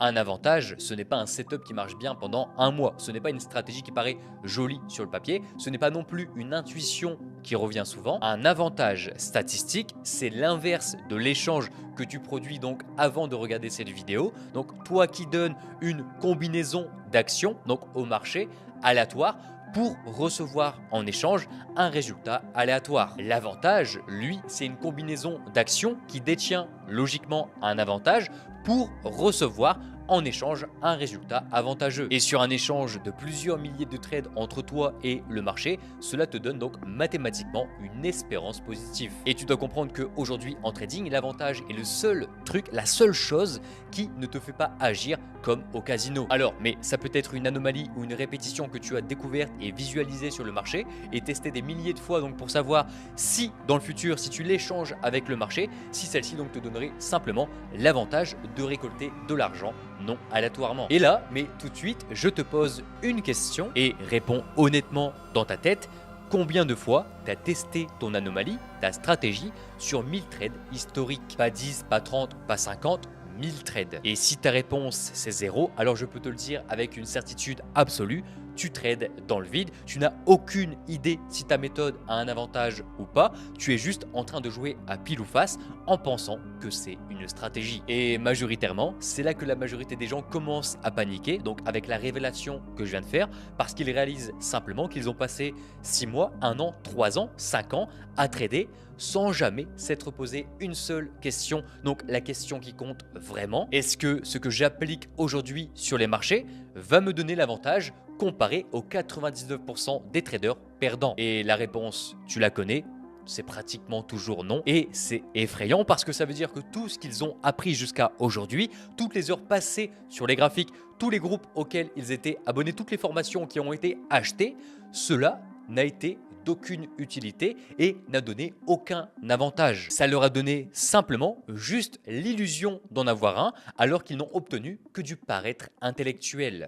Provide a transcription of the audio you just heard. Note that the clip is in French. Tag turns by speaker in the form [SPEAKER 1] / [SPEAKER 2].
[SPEAKER 1] Un avantage, ce n'est pas un setup qui marche bien pendant un mois, ce n'est pas une stratégie qui paraît jolie sur le papier, ce n'est pas non plus une intuition qui revient souvent. Un avantage statistique, c'est l'inverse de l'échange que tu produis donc avant de regarder cette vidéo. Donc toi qui donnes une combinaison d'actions donc au marché aléatoire pour recevoir en échange un résultat aléatoire. L'avantage, lui, c'est une combinaison d'actions qui détient logiquement un avantage pour recevoir en échange un résultat avantageux. Et sur un échange de plusieurs milliers de trades entre toi et le marché, cela te donne donc mathématiquement une espérance positive. Et tu dois comprendre qu'aujourd'hui en trading, l'avantage est le seul truc, la seule chose qui ne te fait pas agir comme au casino. Alors, mais ça peut être une anomalie ou une répétition que tu as découverte et visualisée sur le marché et testé des milliers de fois donc pour savoir si dans le futur, si tu l'échanges avec le marché, si celle-ci donc te donnerait simplement l'avantage de récolter de l'argent non aléatoirement. Et là, mais tout de suite, je te pose une question et réponds honnêtement dans ta tête. Combien de fois tu as testé ton anomalie, ta stratégie sur 1000 trades historiques? Pas 10, pas 30, pas 50, 1000 trades. Et si ta réponse c'est 0, alors je peux te le dire avec une certitude absolue, tu trades dans le vide, tu n'as aucune idée si ta méthode a un avantage ou pas, tu es juste en train de jouer à pile ou face en pensant que c'est une stratégie. Et majoritairement, c'est là que la majorité des gens commencent à paniquer, donc avec la révélation que je viens de faire, parce qu'ils réalisent simplement qu'ils ont passé 6 mois, 1 an, 3 ans, 5 ans à trader sans jamais s'être posé une seule question. Donc la question qui compte vraiment, est-ce que ce que j'applique aujourd'hui sur les marchés va me donner l'avantage comparé aux 99% des traders perdants? Et la réponse, tu la connais, c'est pratiquement toujours non. Et c'est effrayant parce que ça veut dire que tout ce qu'ils ont appris jusqu'à aujourd'hui, toutes les heures passées sur les graphiques, tous les groupes auxquels ils étaient abonnés, toutes les formations qui ont été achetées, cela n'a été d'aucune utilité et n'a donné aucun avantage. Ça leur a donné simplement juste l'illusion d'en avoir un alors qu'ils n'ont obtenu que du paraître intellectuel.